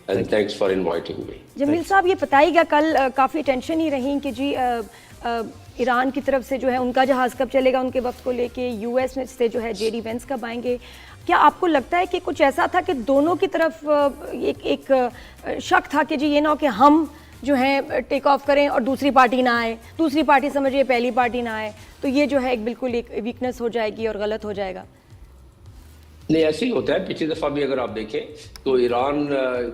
and thanks for inviting me. جمیل صاحب یہ بتائیے کل کافی ٹینشن ہی رہی کہ جی ایران کی طرف سے جو ہے ان کا جہاز کب چلے گا ان کے وقت کو لے کے، یو ایس میں سے جو ہے جے ڈی وینس کب آئیں گے. کیا آپ کو لگتا ہے کہ کچھ ایسا تھا کہ دونوں کی طرف ایک شک تھا کہ جی یہ نہ ہو کہ ہم جو ہے ٹیک آف کریں اور دوسری پارٹی نہ آئے، دوسری پارٹی سمجھے پہلی پارٹی نہ آئے، تو یہ جو ہے ایک بالکل ایک ویکنس ہو جائے گی اور غلط ہو جائے گا؟ نہیں، ایسے ہی ہوتا ہے. پچھلی دفعہ بھی اگر آپ دیکھیں تو ایران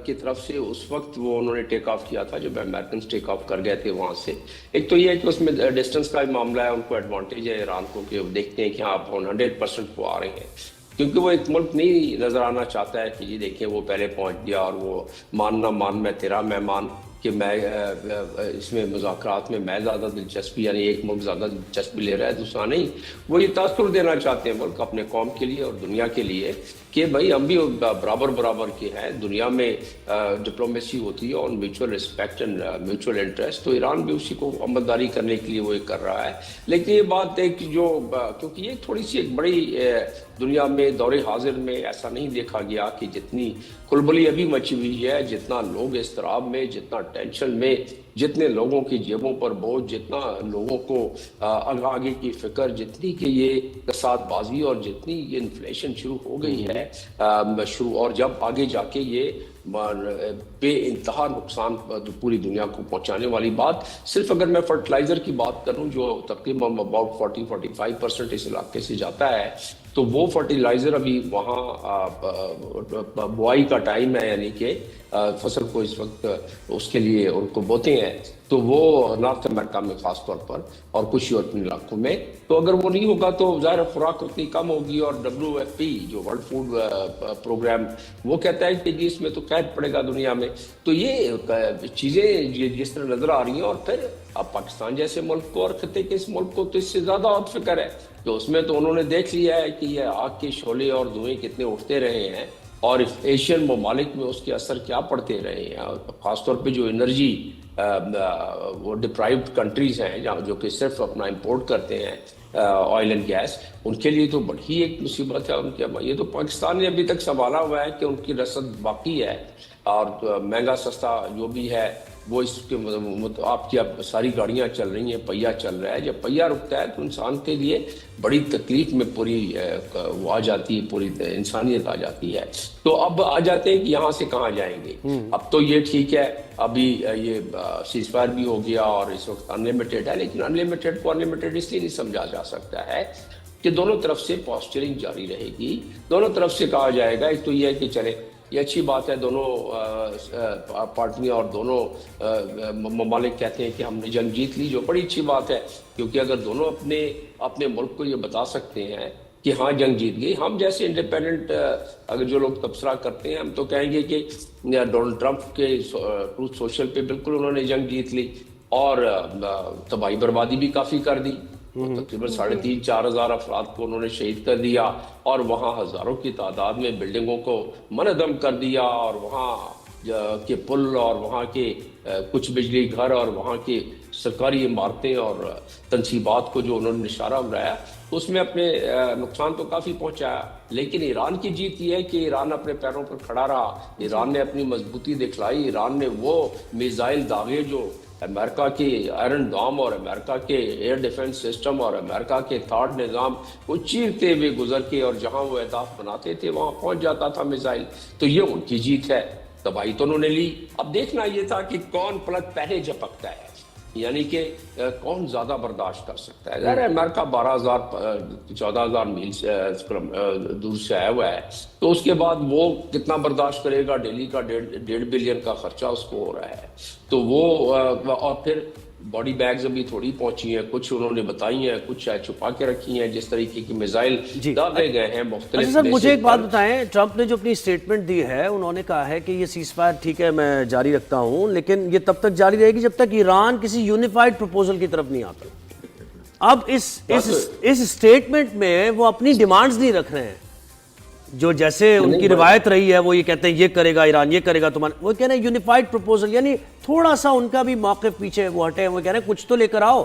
کی طرف سے اس وقت وہ انہوں نے ٹیک آف کیا تھا جب امریکنز ٹیک آف کر گئے تھے وہاں سے. ایک تو یہ ہے کہ اس میں ڈسٹنس کا معاملہ ہے، ان کو ایڈوانٹیج ہے ایران کو کہ وہ دیکھتے ہیں کہ آپ 100% وہ آ رہے ہیں، کیونکہ وہ ایک ملک نہیں نظر آنا چاہتا ہے کہ جی دیکھیں وہ پہلے پہنچ گیا اور وہ مان میں تیرا مہمان، کہ میں اس میں مذاکرات میں میں زیادہ دلچسپی، یعنی ایک ملک زیادہ دلچسپی لے رہا ہے دوسرا نہیں. وہ یہ تاثر دینا چاہتے ہیں ملک اپنے قوم کے لیے اور دنیا کے لیے کہ بھائی ہم بھی برابر کے ہیں. دنیا میں ڈپلومیسی ہوتی ہے اور mutual respect and mutual interest, تو ایران بھی اسی کو عملداری کرنے کے لیے وہ یہ کر رہا ہے. لیکن یہ بات ہے کہ کیونکہ یہ تھوڑی سی ایک بڑی دنیا میں دور حاضر میں ایسا نہیں دیکھا گیا کہ جتنی کھلبلی ابھی مچی ہوئی ہے، جتنا لوگ اضطراب میں، جتنا ٹینشن میں، جتنے لوگوں کی جیبوں پر بوجھ، جتنا لوگوں کو آگے کی فکر، جتنی کہ یہ کساد بازی اور جتنی یہ انفلیشن شروع ہو گئی ہے اور جب آگے جا کے یہ بے انتہا نقصان پوری دنیا کو پہنچانے والی بات. صرف اگر میں فرٹیلائزر کی بات کروں جو تقریباً اباؤٹ 40-45% اس علاقے سے جاتا ہے، تو وہ فرٹیلائزر ابھی وہاں بوائی کا ٹائم ہے، یعنی کہ فصل کو اس وقت اس کے لیے ان کو بوتے ہیں، تو وہ نارتھ امریکہ میں خاص طور پر اور کچھ یورپین علاقوں میں، تو اگر وہ نہیں ہوگا تو ظاہر خوراک اتنی کم ہوگی. اور WFP جو ورلڈ فوڈ پروگرام وہ کہتا ہے کہ جی اس میں تو قید پڑے گا دنیا میں. تو یہ چیزیں جس طرح نظر آ رہی ہیں، اور پھر اب پاکستان جیسے ملک کو اور خطے کے اس ملک کو تو اس سے زیادہ اور فکر ہے کہ اس میں تو انہوں نے دیکھ لیا ہے کہ یہ آگ کے شعلے اور دھوئیں کتنے اٹھتے رہے ہیں اور ایشین ممالک میں اس کے اثر کیا پڑتے رہے ہیں. خاص طور پہ جو انرجی وہ ڈپرائیوڈ کنٹریز ہیں جو کہ صرف اپنا امپورٹ کرتے ہیں آئل اینڈ گیس، ان کے لیے تو بڑی ایک مصیبت ہے. ان کے یہ تو پاکستان نے ابھی تک سنبھالا ہوا ہے کہ ان کی رسد باقی ہے، اور مہنگا سستا جو بھی ہے وہ اس کے آپ کی اب ساری گاڑیاں چل رہی ہیں، پہیہ چل رہا ہے. جب پہیہ رکتا ہے تو انسان کے لیے بڑی تکلیف میں پوری وہ آ جاتی ہے، پوری انسانیت آ جاتی ہے. تو اب آ جاتے ہیں کہ یہاں سے کہاں جائیں گے. اب تو یہ ٹھیک ہے، ابھی یہ سیز فائر بھی ہو گیا اور اس وقت انلمیٹڈ ہے، لیکن انلمیٹڈ کو انلمیٹڈ اس لیے نہیں سمجھا جا سکتا ہے کہ دونوں طرف سے پوسچرنگ جاری رہے گی. دونوں طرف سے کہا جائے گا. ایک تو یہ ہے کہ چلے یہ اچھی بات ہے، دونوں پارٹیاں اور دونوں ممالک کہتے ہیں کہ ہم نے جنگ جیت لی، جو بڑی اچھی بات ہے. کیونکہ اگر دونوں اپنے ملک کو یہ بتا سکتے ہیں کہ ہاں جنگ جیت گئی، ہم جیسے انڈیپینڈنٹ اگر جو لوگ تبصرہ کرتے ہیں ہم تو کہیں گے کہ ڈونلڈ ٹرمپ کے ٹروتھ سوشل پہ بالکل انہوں نے جنگ جیت لی اور تباہی بربادی بھی کافی کر دی. تقریباً 3,500-4 ہزار افراد کو انہوں نے شہید کر دیا اور وہاں ہزاروں کی تعداد میں بلڈنگوں کو منہدم کر دیا، اور وہاں کے پل اور وہاں کے کچھ بجلی گھر اور وہاں کے سرکاری عمارتیں اور تنصیبات کو جو انہوں نے نشانہ بنایا، اس میں اپنے نقصان تو کافی پہنچایا. لیکن ایران کی جیت یہ ہے کہ ایران اپنے پیروں پر کھڑا رہا، ایران نے اپنی مضبوطی دکھلائی. ایران نے وہ میزائل داغے جو امریکہ کے آئرن ڈوم اور امریکہ کے ایئر ڈیفنس سسٹم اور امریکہ کے تھاڈ نظام کو چیرتے ہوئے گزر کے، اور جہاں وہ اہداف بناتے تھے وہاں پہنچ جاتا تھا میزائل. تو یہ ان کی جیت ہے. تباہی تو انہوں نے لی. اب دیکھنا یہ تھا کہ کون پلک پہلے جھپکتا ہے، یعنی کہ کون زیادہ برداشت کر سکتا ہے. ظاہر ہے امریکہ 14,000 میل دور سے آیا ہوا ہے، تو اس کے بعد وہ کتنا برداشت کرے گا. دہلی کا 1.5 بلین کا خرچہ اس کو ہو رہا ہے، تو وہ اور پھر باڈی بیگز ابھی تھوڑی پہنچی ہیں، کچھ انہوں نے بتائی ہیں، کچھ شاید چھپا کے رکھی ہیں، جس طریقے کی میزائل داغے گئے ہیں مختلف. اچھا سر، مجھے ایک بات بتائیں، ٹرمپ نے جو اپنی سٹیٹمنٹ دی ہے انہوں نے کہا ہے کہ یہ سیز فائر ٹھیک ہے میں جاری رکھتا ہوں، لیکن یہ تب تک جاری رہے گی جب تک ایران کسی یونیفائڈ پروپوزل کی طرف نہیں آتا. اب اس سٹیٹمنٹ میں وہ اپنی ڈیمانڈز نہیں رکھ رہے ہیں جو جیسے ان کی روایت رہی ہے. وہ یہ کہتے ہیں یہ کرے گا ایران، یہ کرے گا تمہارا، وہ کہہ رہے ہیں یونیفائڈ پروپوزل، یعنی تھوڑا سا ان کا بھی موقف پیچھے وہ ہٹے. وہ کہہ رہے ہیں کچھ تو لے کر آؤ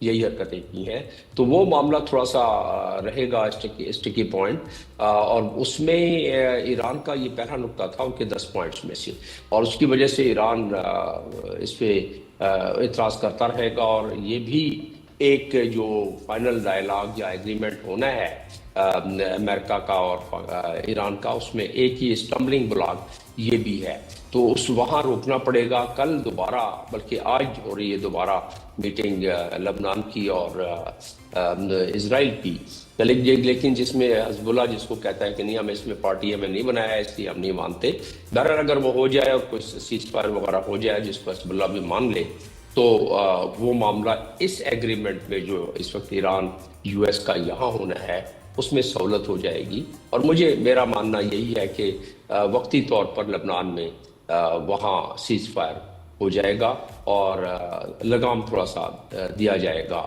یہی حرکتیں کی ہیں. تو وہ معاملہ تھوڑا سا رہے گا اسٹکی پوائنٹ, اور اس میں ایران کا یہ پہلا نقطہ تھا ان کے 10 پوائنٹس میں سے, اور اس کی وجہ سے ایران اس پہ اعتراض کرتا رہے گا. اور یہ بھی ایک جو فائنل ڈائلاگ یا ایگریمنٹ ہونا ہے امریکہ کا اور ایران کا, اس میں ایک ہی اسٹمبلنگ بلاک یہ بھی ہے. تو اس وہاں روکنا پڑے گا. کل دوبارہ, بلکہ آج ہو رہی ہے دوبارہ میٹنگ لبنان کی اور اسرائیل کی, لیکن جس میں حزب اللہ جس کو کہتا ہے کہ نہیں ہمیں اس میں پارٹی ہمیں نہیں بنایا ہے اس لیے ہم نہیں مانتے. بہرحال اگر وہ ہو جائے اور کوئی سیز فائر وغیرہ ہو جائے جس کو حزب اللہ بھی مان لے, تو وہ معاملہ اس ایگریمنٹ میں جو اس وقت ایران یو ایس کا یہاں ہونا ہے اس میں سہولت ہو جائے گی. اور میرا ماننا یہی ہے کہ وقتی طور پر لبنان میں وہاں سیز فائر ہو جائے گا اور لگام تھوڑا سا دیا جائے گا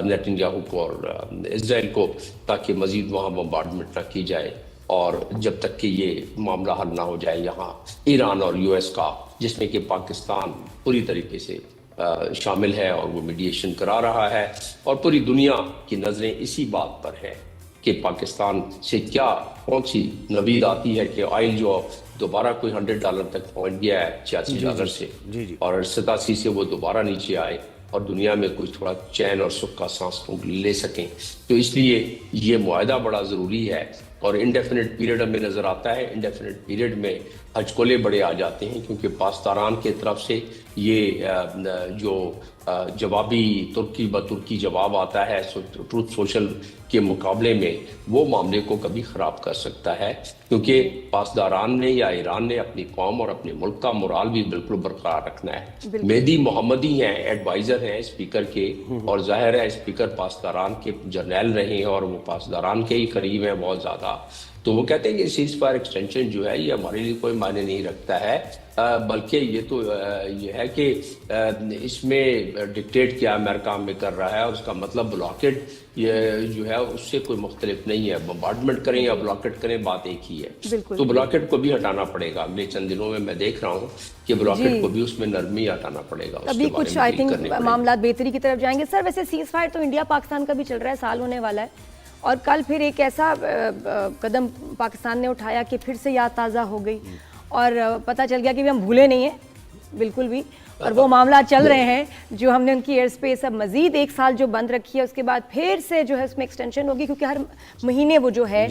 نیتن یاہو کو اور اسرائیل کو, تاکہ مزید وہاں بمبارڈمنٹ نہ کی جائے. اور جب تک کہ یہ معاملہ حل نہ ہو جائے یہاں ایران اور یو ایس کا, جس میں کہ پاکستان پوری طریقے سے شامل ہے اور وہ میڈیشن کرا رہا ہے, اور پوری دنیا کی نظریں اسی بات پر ہے کہ پاکستان سے کون سی نوید آتی ہے کہ آئل جو دوبارہ کوئی $100 تک پہنچ گیا ہے $86 سے, اور 87 سے وہ دوبارہ نیچے آئے اور دنیا میں کوئی تھوڑا چین اور سکھ کا سانس لے سکیں. تو اس لیے یہ معاہدہ بڑا ضروری ہے. اور انڈیفینٹ پیریڈ ہمیں نظر آتا ہے, انڈیفینٹ پیریڈ میں ہچکولے بڑے آ جاتے ہیں, کیونکہ پاسداران کی طرف سے یہ جو جوابی ترکی بترکی جواب آتا ہے ٹروتھ سوشل کے مقابلے میں, وہ معاملے کو کبھی خراب کر سکتا ہے. کیونکہ پاسداران نے یا ایران نے اپنی قوم اور اپنے ملک کا مورال بھی بالکل برقرار رکھنا ہے. مہدی محمدی ہیں, ایڈوائزر ہیں اسپیکر کے, اور ظاہر ہے اسپیکر پاسداران کے جرنیل رہے ہیں اور وہ پاسداران کے ہی قریب ہیں بہت زیادہ. تو وہ کہتے ہیں کہ سیز فائر ایکسٹینشن جو ہے یہ ہمارے لیے کوئی معنی نہیں رکھتا ہے, بلکہ یہ تو یہ ہے کہ اس میں ڈکٹیٹ کیا امریکہ میں کر رہا ہے, اور اس کا مطلب بلاکٹ یہ جو ہے اس سے کوئی مختلف نہیں ہے. بمبارڈمنٹ کریں یا بلاکٹ کریں بات ایک ہی ہے. تو بلاکٹ کو بھی ہٹانا پڑے گا. اگلے چند دنوں میں دیکھ رہا ہوں کہ بلاکٹ کو بھی اس میں نرمی ہٹانا پڑے گا. ابھی کچھ آئی تھنک معاملات بہتری کی طرف جائیں گے. سر ویسے سیز فائر تو انڈیا پاکستان کا بھی چل رہا ہے, سال ہونے والا ہے, اور کل پھر ایک ایسا قدم پاکستان نے اٹھایا کہ پھر سے یاد تازہ ہو گئی, اور پتہ چل گیا کہ ہم بھولے نہیں ہیں بالکل بھی, اور وہ معاملات چل رہے ہیں جو ہم نے ان کی ایئر سپیس اب مزید 1 سال جو بند رکھی ہے اس کے بعد پھر سے جو ہے اس میں ایکسٹینشن ہوگی, کیونکہ ہر مہینے وہ جو ہے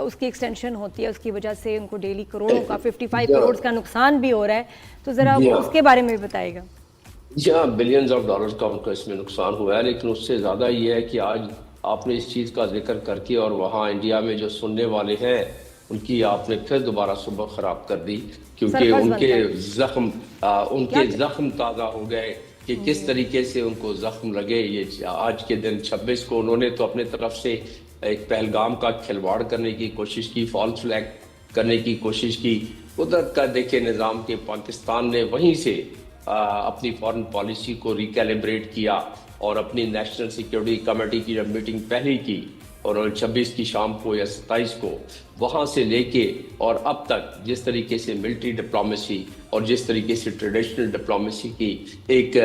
اس کی ایکسٹینشن ہوتی ہے. اس کی وجہ سے ان کو ڈیلی کروڑوں کا 55 کروڑ کا نقصان بھی ہو رہا ہے. تو ذرا اس کے بارے میں بھی بتائیے گا. جی ہاں, بلینز آف ڈالرز کا ان کو اس میں نقصان ہوا ہے, لیکن اس سے زیادہ یہ ہے کہ آج آپ نے اس چیز کا ذکر کر کے اور وہاں انڈیا میں جو سننے والے ہیں ان کی آپ نے پھر دوبارہ صبح خراب کر دی, کیونکہ ان کے زخم تازہ ہو گئے کہ کس طریقے سے ان کو زخم لگے. یہ آج کے دن 26 کو انہوں نے تو اپنے طرف سے ایک پہلگام کا کھلواڑ کرنے کی کوشش کی, فالس فلیگ کرنے کی کوشش کی. قدرت کا دیکھے نظام کے پاکستان نے وہیں سے اپنی فارن پالیسی کو ریکیلیبریٹ کیا, اور اپنی نیشنل سیکیورٹی کمیٹی کی جب میٹنگ پہلی کی اور 26 کی شام کو یا 27 کو, وہاں سے لے کے اور اب تک جس طریقے سے ملٹری ڈپلومیسی اور جس طریقے سے ٹریڈیشنل ڈپلومیسی کی ایک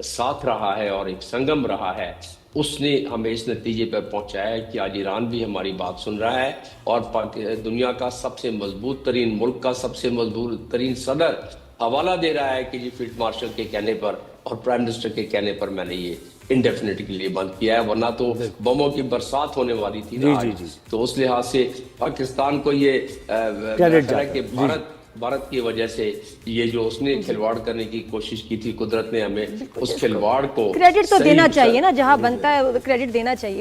ساتھ رہا ہے اور ایک سنگم رہا ہے, اس نے ہمیں اس نتیجے پر پہنچایا ہے کہ آج ایران بھی ہماری بات سن رہا ہے, اور دنیا کا سب سے مضبوط ترین ملک کا سب سے مضبوط ترین صدر حوالہ دے رہا ہے کہ جی فیلڈ مارشل کے کہنے پر اور پرائم منسٹر کے کہنے پر میں نے یہ انڈیفینٹ کے لیے بند کیا ہے, ورنہ تو بموں کی برسات ہونے والی تھی نا. تو اس لحاظ سے پاکستان کو یہ کہ بھارت کی وجہ سے یہ جو اس نے کھلواڑ کرنے کی کوشش کی تھی, قدرت نے ہمیں اس کھلواڑ کو کریڈٹ تو دینا چاہیے نا, جہاں بنتا ہے کریڈٹ دینا چاہیے.